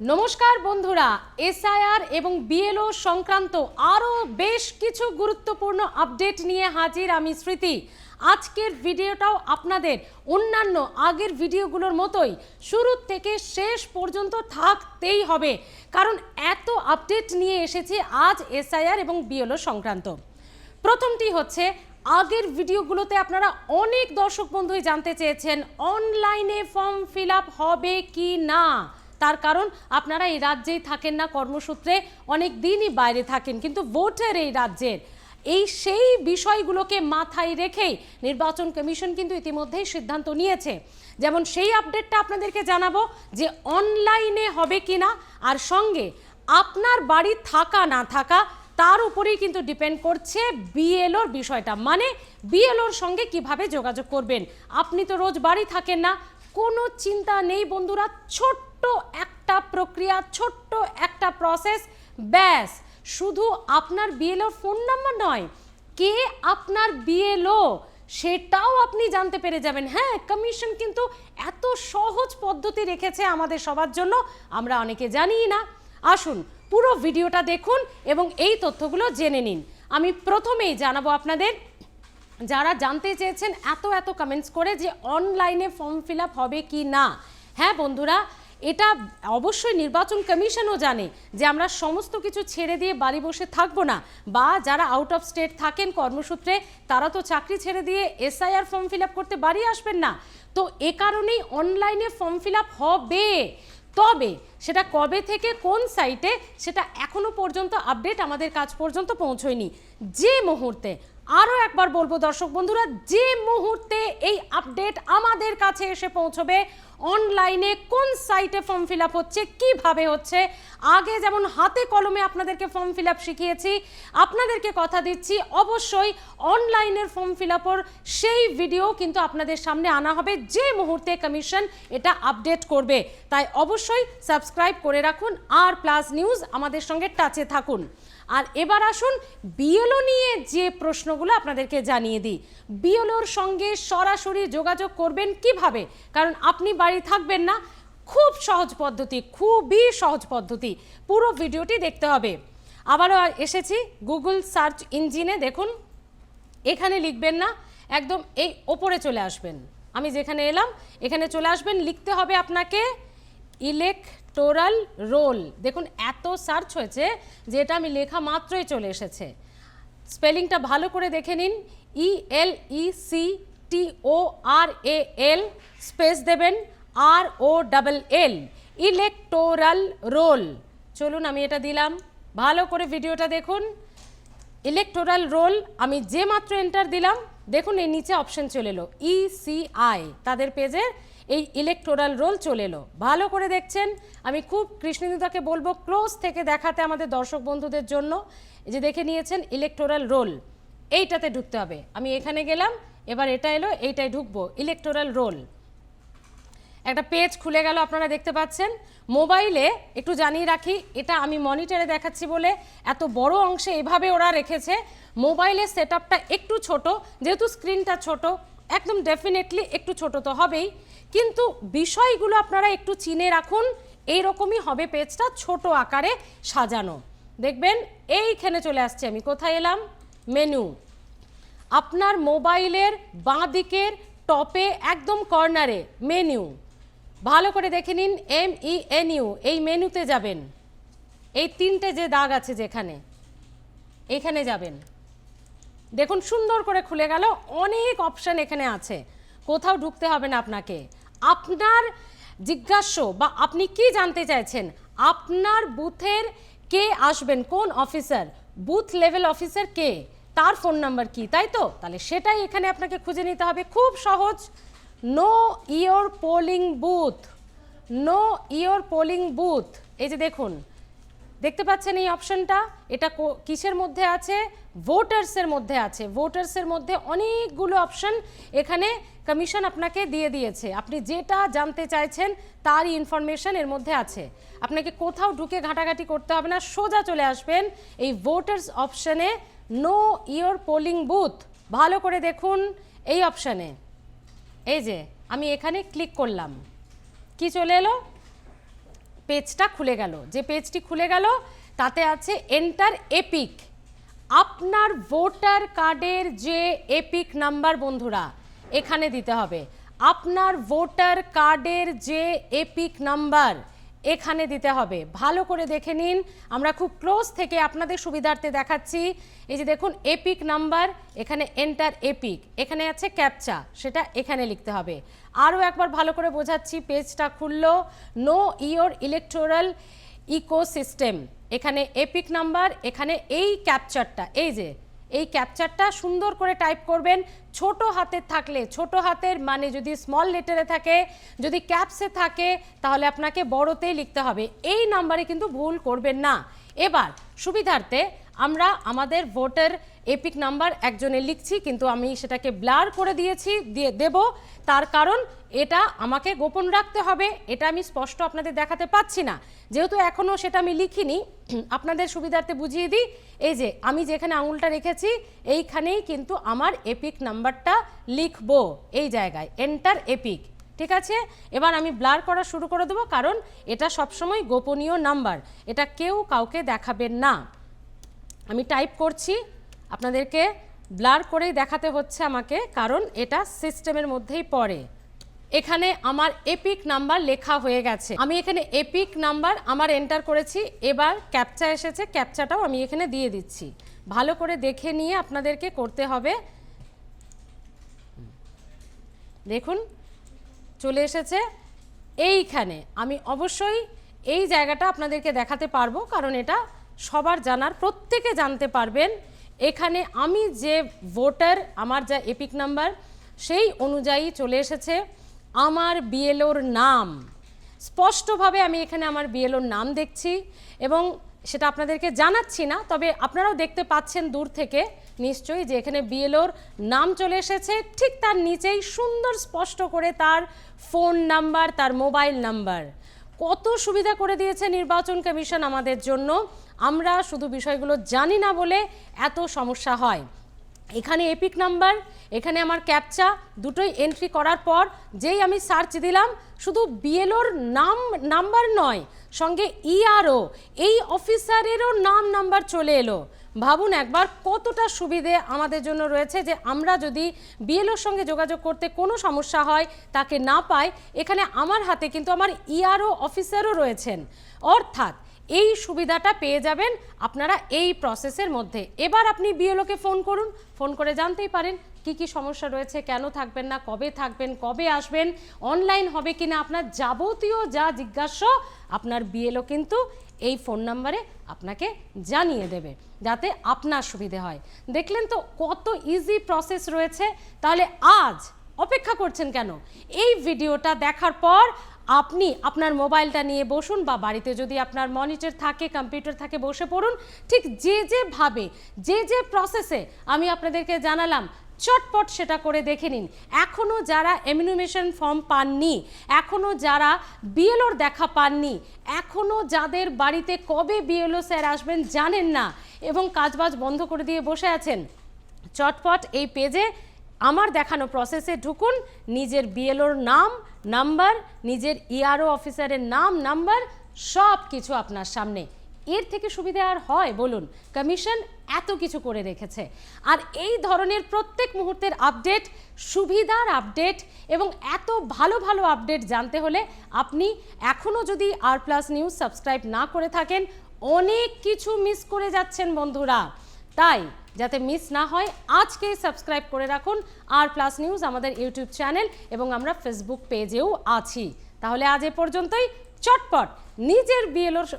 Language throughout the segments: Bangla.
নমস্কার বন্ধুরা, এসআইআর এবং বিএলও সংক্রান্ত আরও বেশ কিছু গুরুত্বপূর্ণ আপডেট নিয়ে হাজির আমি স্মৃতি। আজকের ভিডিওটাও আপনাদের অন্যান্য আগের ভিডিওগুলোর মতোই শুরু থেকে শেষ পর্যন্ত থাকতেই হবে, কারণ এত আপডেট নিয়ে এসেছি আজ এসআইআর এবং বিএলও সংক্রান্ত। প্রথমটি হচ্ছে, আগের ভিডিওগুলোতে আপনারা অনেক দর্শক বন্ধুই জানতে চেয়েছেন অনলাইনে ফর্ম ফিল আপ হবে কি না। তার কারণ আপনারা এই রাজ্যেই থাকেন না, কর্মসূত্রে অনেক দিনই বাইরে থাকেন, কিন্তু ভোটের এই রাজ্যের সেই বিষয়গুলোকে মাথায় রেখেই নির্বাচন কমিশন কিন্তু ইতিমধ্যেই সিদ্ধান্ত নিয়েছে। যেমন সেই আপডেটটা আপনাদেরকে জানাবো যে অনলাইনে হবে কিনা, আর সঙ্গে আপনার বাড়ি থাকা না থাকা তার উপরেই কিন্তু ডিপেন্ড করছে বিএলওর বিষয়টা, মানে বিএলওর সঙ্গে কিভাবে যোগাযোগ করবেন। আপনি তো রোজ বাড়ি থাকেন না, কোনো চিন্তা নেই বন্ধুরা, ছোট্ট একটা প্রক্রিয়া, ছোট্ট একটা প্রসেস, ব্যাস। শুধু আপনার বিএলওর ফোন নাম্বার নয়, কে আপনার বিএলও সেটাও আপনি জানতে পেরে যাবেন। হ্যাঁ, কমিশন কিন্তু এত সহজ পদ্ধতি রেখেছে আমাদের সবার জন্য, আমরা অনেকে জানিই না। আসুন পুরো ভিডিওটা দেখুন এবং এই তথ্যগুলো জেনে নিন। আমি প্রথমেই জানাবো আপনাদের, যারা জানতে চেয়েছেন এত কমেন্টস করে যে অনলাইনে ফর্ম ফিল আপ হবে কি না। হ্যাঁ বন্ধুরা, এটা অবশ্যই নির্বাচন কমিশনও জানে যে আমরা সমস্ত কিছু ছেড়ে দিয়ে বাড়ি বসে থাকবো না, বা যারা আউট অফ স্টেট থাকেন কর্মসূত্রে তারা তো চাকরি ছেড়ে দিয়ে এসআইআর ফর্ম ফিল আপ করতে বাড়ি আসবেন না। তো এ কারণেই অনলাইনে ফর্ম ফিল আপ হবে, তবে সেটা কবে থেকে কোন সাইটে সেটা এখনো পর্যন্ত আপডেট আমাদের কাছ পর্যন্ত পৌঁছয়নি। যে মুহূর্তে, আরও একবার বলবো দর্শক বন্ধুরা, যে মুহূর্তে এই আপডেট আমাদের কাছে এসে পৌঁছবে অনলাইনে কোন সাইটে ফর্ম ফিল আপ হচ্ছে, কিভাবে হচ্ছে, আগে যেমন হাতে কলমে আপনাদেরকে ফর্ম ফিল আপ শিখিয়েছি, আপনাদেরকে কথা দিচ্ছি অবশ্যই অনলাইনের ফর্ম ফিল আপের সেই ভিডিও কিন্তু আপনাদের সামনে আনা হবে যে মুহূর্তে কমিশন এটা আপডেট করবে। তাই অবশ্যই সাবস্ক্রাইব করে রাখুন, আর প্লাস নিউজ আমাদের সঙ্গে টাচে থাকুন। আর এবার আসুন বিএলও নিয়ে যে প্রশ্নগুলো আপনাদেরকে জানিয়ে দিই। বিএলওর সঙ্গে সরাসরি যোগাযোগ করবেন কিভাবে, কারণ আপনি বাড়ি থাকবেন না। খুব সহজ পদ্ধতি, খুবই সহজ পদ্ধতি, পুরো ভিডিওটি দেখতে হবে। আবারও এসেছি গুগল সার্চ ইঞ্জিনে, দেখুন এখানে লিখবেন না, একদম এই ওপরে চলে আসবেন। আমি যেখানে এলাম এখানে চলে আসবেন, লিখতে হবে আপনাকে ইলেকটোরাল রোল। দেখুন এত সার্চ হয়েছে যে এটা আমি লেখা মাত্রই চলে এসেছে। স্পেলিংটা ভালো করে দেখে নিন, ELECTORAL স্পেস দেবেন ROLL, ইলেকটোরাল রোল। চলুন আমি এটা দিলাম, ভালো করে ভিডিওটা দেখুন। ইলেকটোরাল রোল আমি যে মাত্র এন্টার দিলাম, দেখুন এই নিচে অপশন চলে এলো ECI, তাদের পেজের এই ইলেকটোরাল রোল চলে এলো। ভালো করে দেখছেন, আমি খুব কৃষ্ণদিদাকে বলবো ক্লোজ থেকে দেখাতে আমাদের দর্শক বন্ধুদের জন্য। এই যে দেখে নিয়েছেন ইলেকটোরাল রোল, এইটাতে ঢুকতে হবে। আমি এখানে গেলাম, এবার এটা এলো, এইটাই ঢুকবো, ইলেকটোরাল রোল। একটা পেজ খুলে গেল, আপনারা দেখতে পাচ্ছেন। মোবাইলে একটু জানিয়ে রাখি, এটা আমি মনিটরে দেখাচ্ছি বলে এত বড় অংশে এভাবে ওরা রেখেছে। মোবাইলের সেটআপটা একটু ছোট, যেহেতু স্ক্রিনটা ছোট, একদম ডেফিনেটলি একটু ছোট তো হবেই, কিন্তু বিষয়গুলো আপনারা একটু চিনে রাখুন। এইরকমই হবে পেজটা, ছোট আকারে সাজানো। দেখবেন এইখানে চলে আসছে, আমি কোথায় এলাম, মেনু। আপনার মোবাইলের বাঁ দিকের টপে একদম কর্নারে মেনু, ভালো করে দেখে নিন, MENU, এই মেনুতে যাবেন। এই তিনটে যে দাগ আছে যেখানে, এখানে যাবেন। দেখুন সুন্দর করে খুলে গেল, অনেক অপশন এখানে আছে, কোথাও ঢুকতে হবে না আপনাকে। আপনার জিজ্ঞাস্য বা আপনি কি জানতে চাইছেন, আপনার বুথের কে আসবেন, কোন অফিসার, বুথ লেভেল অফিসার কে, তার ফোন নাম্বার কি, তাই তো? তাহলে সেটাই এখানে আপনাকে খুঁজে নিতে হবে, খুব সহজ। Know your polling booth, know your polling booth, এই যে দেখুন, দেখতে পাচ্ছেন এই অপশনটা, এটা কিসের মধ্যে আছে, ভোটার্সের মধ্যে আছে। ভোটার্সের মধ্যে অনেকগুলো অপশন এখানে কমিশন আপনাকে দিয়ে দিয়েছে, আপনি যেটা জানতে চাইছেন তারই ইনফরমেশন এর মধ্যে আছে। আপনাকে কোথাও ঢুকে ঘাটাঘাটি করতে হবে না, সোজা চলে আসবেন এই ভোটার্স অপশনে, নো ইয়োর পোলিং বুথ। ভালো করে দেখুন এই অপশনে, এই যে আমি এখানে ক্লিক করলাম, কি চলে এলো, পেজটা খুলে গেল। যে পেজটি খুলে গেল তাতে আছে এন্টার এপিক। আপনার ভোটার কার্ডের যে এপিক নাম্বার বন্ধুরা এখানে দিতে হবে। আপনার ভোটার কার্ডের যে এপিক নাম্বার এখানে দিতে হবে। ভালো করে দেখে নিন, আমরা খুব ক্লোজ থেকে আপনাদের সুবিধার্থে দেখাচ্ছি। এই যে দেখুন এপিক নাম্বার, এখানে এন্টার এপিক, এখানে আছে ক্যাপচা, সেটা এখানে লিখতে হবে। আরও একবার ভালো করে বোঝাচ্ছি, পেজটা খুললো। নো ইওর ইলেকটোরাল ইকোসিস্টেম, এখানে এপিক নাম্বার, এখানে এই ক্যাপচারটা, এই ক্যাপচারটা সুন্দর করে টাইপ করবেন। ছোট হাতের থাকলে ছোট হাতের, মানে যদি স্মল লেটারে থাকে, যদি ক্যাপসে থাকে তাহলে আপনাকে বড়তেই লিখতে হবে। এই নাম্বারে কিন্তু ভুল করবেন না। এবার সুবিধার্থে আমরা আমাদের ভোটার এপিক নাম্বার একজনের লিখছি, কিন্তু আমি সেটাকে ব্লার করে দেব, তার কারণ এটা আমাকে গোপন রাখতে হবে। এটা আমি স্পষ্ট আপনাদের দেখাতে পাচ্ছি না, যেহেতু এখনও সেটা আমি লিখিনি। আপনাদের সুবিধার্থে বুঝিয়ে দিই, এই যে আমি যেখানে আঙুলটা রেখেছি এইখানেই কিন্তু আমার এপিক নাম্বারটা লিখবো, এই জায়গায় এন্টার এপিক। ঠিক আছে, এবার আমি ব্লার করা শুরু করে দেবো, কারণ এটা সবসময় গোপনীয় নাম্বার, এটা কেউ কাউকে দেখাবেন না। আমি টাইপ করছি, আপনাদেরকে ব্লার করেই দেখাতে হচ্ছে আমাকে, কারণ এটা সিস্টেমের মধ্যেই পড়ে। এখানে আমার এপিক নাম্বার লেখা হয়ে গেছে। আমি এখানে এপিক নাম্বার আমার এন্টার করেছি। এবার ক্যাপচা এসেছে, ক্যাপচাটাও আমি এখানে দিয়ে দিচ্ছি। ভালো করে দেখে নিয়ে আপনাদেরকে করতে হবে। দেখুন চলে এসেছে এইখানে। আমি অবশ্যই এই জায়গাটা আপনাদেরকে দেখাতে পারবো, কারণ এটা সবার জানার, প্রত্যেকে জানতে পারবেন। এখানে আমি যে ভোটার, আমার যা এপিক নাম্বার সেই অনুযায়ী চলে এসেছে আমার বিএলওর নাম। স্পষ্টভাবে আমি এখানে আমার বিএলওর নাম দেখছি, এবং সেটা আপনাদেরকে জানাচ্ছি না, তবে আপনারাও দেখতে পাচ্ছেন দূর থেকে নিশ্চয়ই যে এখানে বিএলওর নাম চলে এসেছে। ঠিক তার নিচেই সুন্দর স্পষ্ট করে তার ফোন নাম্বার, তার মোবাইল নাম্বার। কত সুবিধা করে দিয়েছে নির্বাচন কমিশন আমাদের জন্য। আমরা শুধু বিষয়গুলো জানি না বলে এত সমস্যা হয়। এখানে এপিক নাম্বার, এখানে আমার ক্যাপচা, দুটোই এন্ট্রি করার পর যেই আমি সার্চ দিলাম, শুধু বিএলওর নাম্বার নয়, সঙ্গে ইআরও, এই অফিসারেরও নাম্বার চলে এলো। ভাবুন একবার কতটা সুবিধে আমাদের জন্য রয়েছে, যে আমরা যদি বিএলওর সঙ্গে যোগাযোগ করতে কোনো সমস্যা হয়, তাকে না পাই, এখানে আমার হাতে কিন্তু আমার ইআরও অফিসারও রয়েছেন। অর্থাৎ এই সুবিধাটা পেয়ে যাবেন আপনারা এই প্রসেসের মধ্যে। এবার আপনি বিএলওকে ফোন করুন, ফোন করে জানতেই পারেন কি কি সমস্যা রয়েছে, কেন থাকবেন না, কবে থাকবেন, কবে আসবেন, অনলাইন হবে কিনা, আপনার যাবতীয় যা জিজ্ঞাসা আপনার বিএলও কিন্তু এই ফোন নাম্বারে আপনাকে জানিয়ে দেবে, যাতে আপনার সুবিধে হয়। দেখলেন তো কত ইজি প্রসেস রয়েছে। তাহলে আজ অপেক্ষা করছেন কেন? এই ভিডিওটা দেখার পর আপনি আপনার মোবাইলটা নিয়ে বসুন, বা বাড়িতে যদি আপনার মনিটর থাকে, কম্পিউটার থাকে, বসে পড়ুন। ঠিক যেভাবে যে প্রসেসে আমি আপনাদেরকে জানালাম, চটপট সেটা করে দেখে নিন। এখনও যারা এমিনুমেশন ফর্ম পাননি, এখনও যারা বিএলওর দেখা পাননি, এখনও যাদের বাড়িতে কবে বিএলও স্যার আসবেন জানেন না, এবং কাজবাজ বন্ধ করে দিয়ে বসে আছেন, চটপট এই পেজে আমার দেখানো প্রসেসে ঢুকুন। নিজের বিএলওর নাম্বার, নিজের ইআরও অফিসারের নাম্বার, সব কিছু আপনার সামনে। এর থেকে সুবিধা আর হয় বলুন? কমিশন এত কিছু করে রেখেছে। আর এই ধরনের প্রত্যেক মুহূর্তের আপডেট, সুবিধার আপডেট এবং এত ভালো ভালো আপডেট জানতে হলে আপনি এখনও যদি আর প্লাস নিউজ সাবস্ক্রাইব না করে থাকেন, অনেক কিছু মিস করে যাচ্ছেন বন্ধুরা। তাই যাতে মিস না হয়, আজকে সাবস্ক্রাইব করে রাখুন আর প্লাস নিউজ আমাদের ইউটিউব চ্যানেল, এবং আমরা ফেসবুক পেজেও আছি। তাহলে আজ এ পর্যন্তই। চটপট নিজের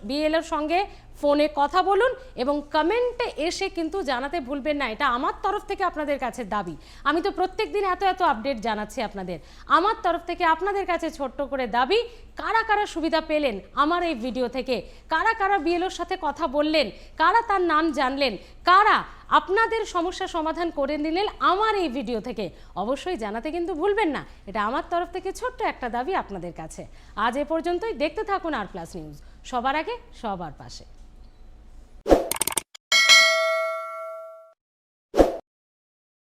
বিএলওর সঙ্গে ফোনে কথা বলুন, এবং কমেন্টে এসে কিন্তু জানাতে ভুলবেন না। এটা আমার তরফ থেকে আপনাদের কাছে দাবি। আমি তো প্রত্যেক দিন এত আপডেট জানাচ্ছি আপনাদের। আমার তরফ থেকে আপনাদের কাছে ছোট্ট করে দাবি, কারা কারা সুবিধা পেলেন আমার এই ভিডিও থেকে, কারা কারা বিএলওর সাথে কথা বললেন, কারা তার নাম জানলেন, কারা আপনাদের সমস্যা সমাধান করে নিলেন আমার এই ভিডিও থেকে, অবশ্যই জানাতে কিন্তু ভুলবেন না। এটা আমার তরফ থেকে ছোট্ট একটা দাবি আপনাদের কাছে। আজ এ পর্যন্তই। দেখতে থাকুন আর প্লাস নিউজ, সবার আগে সবার পাশে।